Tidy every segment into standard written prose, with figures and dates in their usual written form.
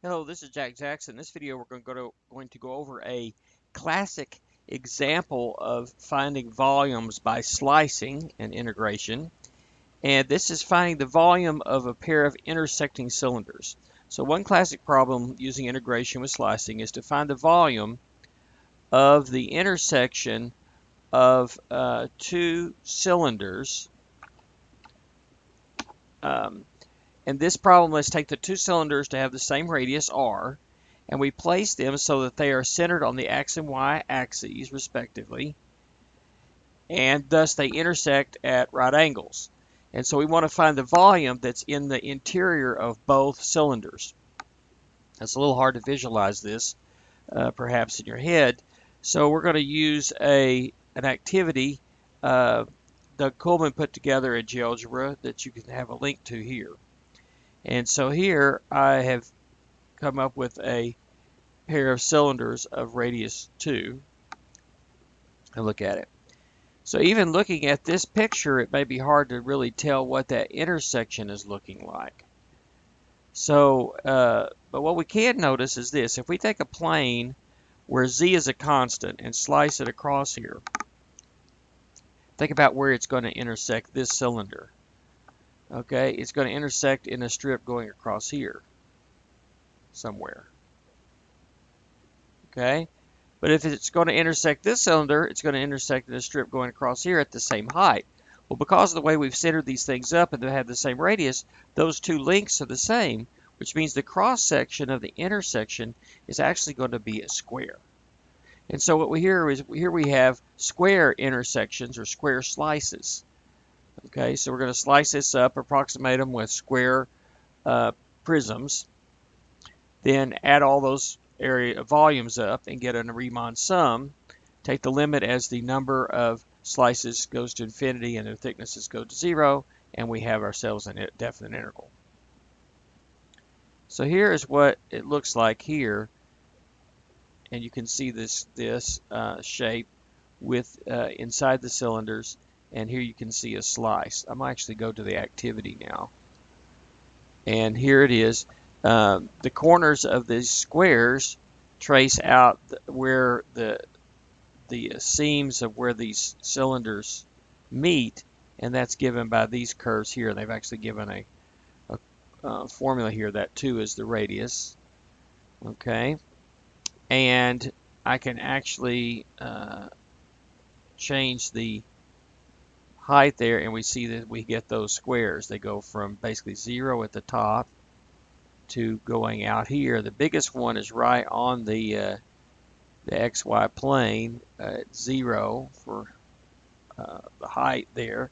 Hello, this is Jack Jackson. In this video, we're going to go over a classic example of finding volumes by slicing and integration. And this is finding the volume of a pair of intersecting cylinders. So one classic problem using integration with slicing is to find the volume of the intersection of two cylinders. In this problem, let's take the two cylinders to have the same radius r, and we place them so that they are centered on the x and y axes, respectively, and thus they intersect at right angles. And so we want to find the volume that's in the interior of both cylinders. It's a little hard to visualize this, perhaps in your head. So we're going to use an activity Doug Coleman put together in GeoGebra that you can have a link to here. And so here I have come up with a pair of cylinders of radius 2. And look at it. So even looking at this picture, it may be hard to really tell what that intersection is looking like. So, but what we can notice is this. If we take a plane where z is a constant and slice it across here, think about where it's going to intersect this cylinder. Okay, it's going to intersect in a strip going across here somewhere. Okay, but if it's going to intersect this cylinder, it's going to intersect in a strip going across here at the same height. Well, because of the way we've centered these things up and they have the same radius, those two lengths are the same, which means the cross section of the intersection is actually going to be a square. And so what we hear is here we have square intersections or square slices. Okay, so we're going to slice this up, approximate them with square prisms, then add all those area volumes up and get a Riemann sum. Take the limit as the number of slices goes to infinity and their thicknesses go to 0, and we have ourselves a definite integral. So here is what it looks like here, and you can see this shape with inside the cylinders. And here you can see a slice. I'm going to actually go to the activity now. And here it is. The corners of these squares trace out where the seams of where these cylinders meet, and that's given by these curves here. They've actually given a formula here that 2 is the radius. Okay. And I can actually change the height there, and we see that we get those squares. They go from basically 0 at the top to going out here. The biggest one is right on the XY plane at 0 for the height there.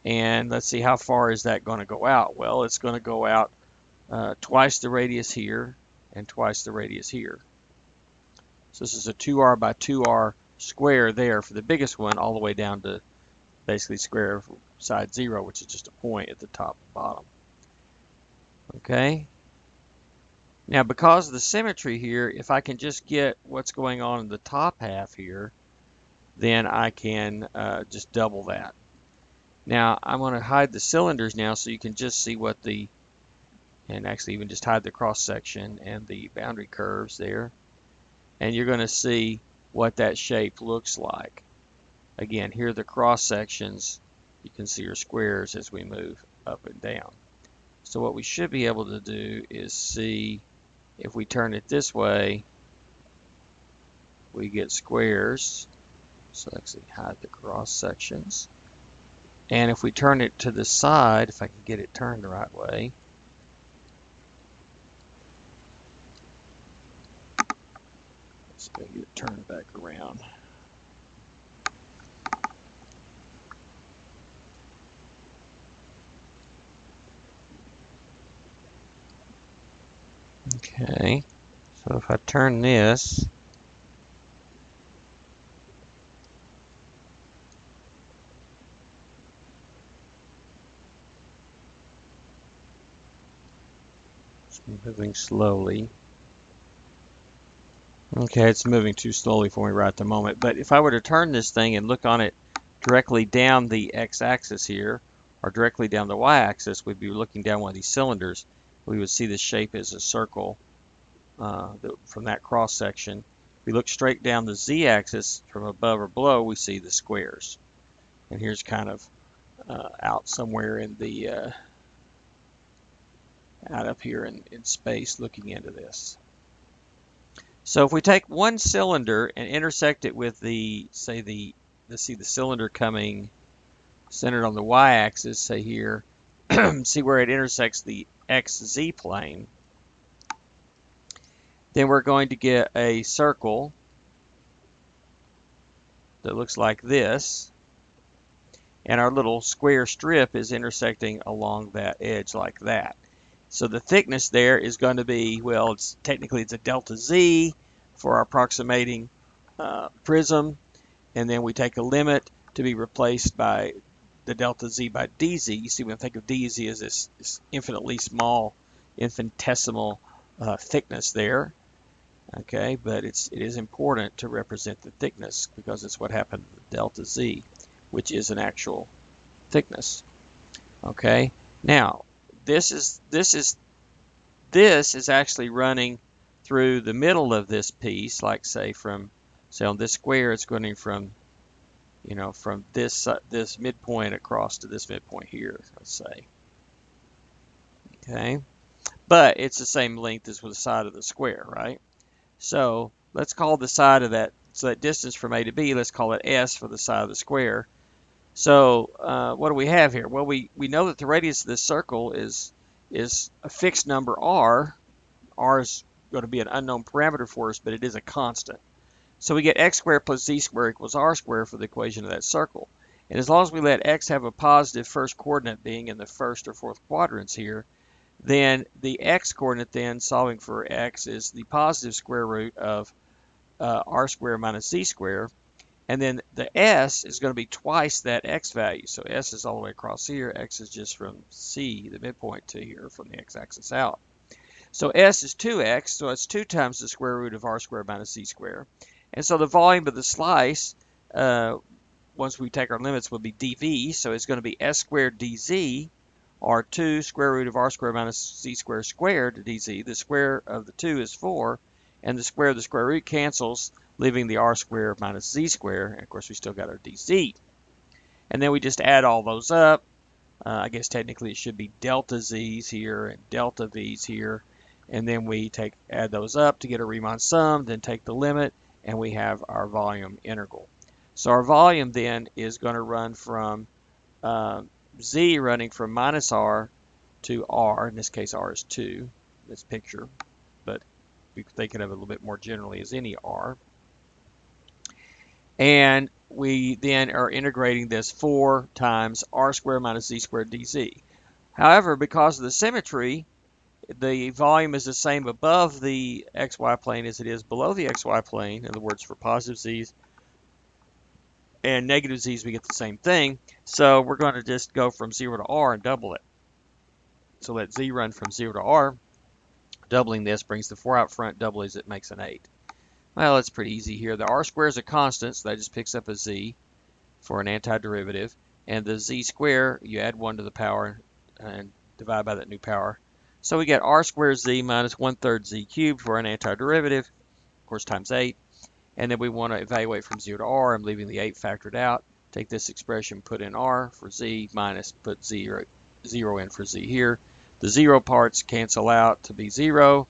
And let's see, how far is that going to go out? Well, it's going to go out twice the radius here and twice the radius here. So this is a 2r by 2r square there for the biggest one, all the way down to basically square side 0, which is just a point at the top and bottom. Okay. Now, because of the symmetry here, if I can just get what's going on in the top half here, then I can just double that. Now, I'm going to hide the cylinders now so you can just see what and actually even just hide the cross section and the boundary curves there. And you're going to see what that shape looks like. Again, here are the cross sections. You can see your squares as we move up and down. So what we should be able to do is see if we turn it this way, we get squares. So actually hide the cross sections. And if we turn it to the side, if I can get it turned the right way, let's get it turned back around. Okay, so if I turn this, it's moving slowly. Okay, it's moving too slowly for me right at the moment, but if I were to turn this thing and look on it directly down the x-axis here, or directly down the y-axis, we'd be looking down one of these cylinders. We would see the shape as a circle from that cross section. If we look straight down the z-axis from above or below, we see the squares. And here's kind of out somewhere in the out up here in space looking into this. So if we take one cylinder and intersect it with the, say let's see the cylinder coming centered on the y-axis, say here, see where it intersects the xz plane, then we're going to get a circle that looks like this, and our little square strip is intersecting along that edge like that. So the thickness there is going to be, well, technically it's a delta z for our approximating prism, and then we take a limit to be replaced by the delta z by dz. You see, when I think of dz as this infinitely small, infinitesimal thickness there. Okay, but it is important to represent the thickness because it's what happened to the delta z, which is an actual thickness. Okay, now this is actually running through the middle of this piece, like say on this square, it's going from, you know, from this midpoint across to this midpoint here, let's say. Okay, but it's the same length as with the side of the square, right? So let's call the side of that, so that distance from A to B, let's call it S for the side of the square. So what do we have here? Well, we know that the radius of this circle is a fixed number r. R is going to be an unknown parameter for us, but it is a constant. So we get x squared plus z squared equals r squared for the equation of that circle. And as long as we let x have a positive first coordinate being in the first or fourth quadrants here, then the x coordinate then, solving for x, is the positive square root of r squared minus z squared. And then the s is going to be twice that x value. So s is all the way across here. X is just from C, the midpoint, to here from the x-axis out. So s is 2x, so it's 2 times the square root of r squared minus z squared. And so the volume of the slice, once we take our limits, will be dv. So it's going to be s squared dz, or 2 square root of r squared minus z squared squared dz. The square of the 2 is 4, and the square of the square root cancels, leaving the r squared minus z squared. And of course, we still got our dz. And then we just add all those up. I guess technically it should be delta z's here and delta v's here. And then we add those up to get a Riemann sum, then take the limit, and we have our volume integral. So our volume then is going to run from z running from minus r to r. In this case, r is 2, this picture, but we can think of it a little bit more generally as any r. And we then are integrating this 4 times r squared minus z squared dz. However, because of the symmetry, the volume is the same above the xy plane as it is below the xy plane. In other words, for positive z's and negative z's, we get the same thing. So we're going to just go from 0 to r and double it. So let z run from 0 to r. Doubling this brings the 4 out front, doubling it makes an 8. Well, it's pretty easy here. The r square is a constant, so that just picks up a z for an antiderivative. And the z square, you add 1 to the power and divide by that new power. So we get r squared z minus 1/3 z cubed for an antiderivative, of course, times 8. And then we want to evaluate from 0 to r. I'm leaving the 8 factored out. Take this expression, put in r for z, minus put 0 in for z here. The 0 parts cancel out to be 0.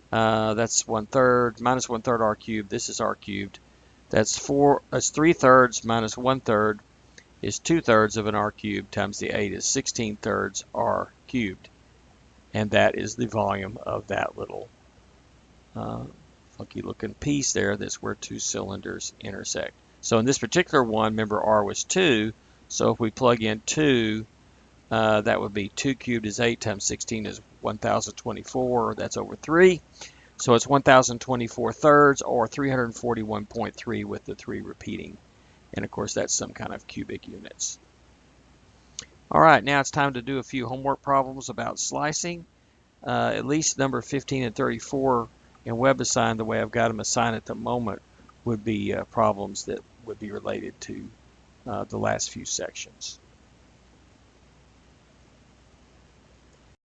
That's 1/3 minus 1/3 r cubed. This is r cubed. That's 3/3 minus 1/3 is 2/3 of an r cubed times the 8 is 16/3 r cubed. And that is the volume of that little funky looking piece there. That's where 2 cylinders intersect. So in this particular one, remember r was 2. So if we plug in 2, that would be 2 cubed is 8 times 16 is 1024. That's over 3. So it's 1024 thirds, or 341.3 with the 3 repeating. And of course, that's some kind of cubic units. All right, now it's time to do a few homework problems about slicing. At least number 15 and 34 in WebAssign, the way I've got them assigned at the moment, would be problems that would be related to the last few sections.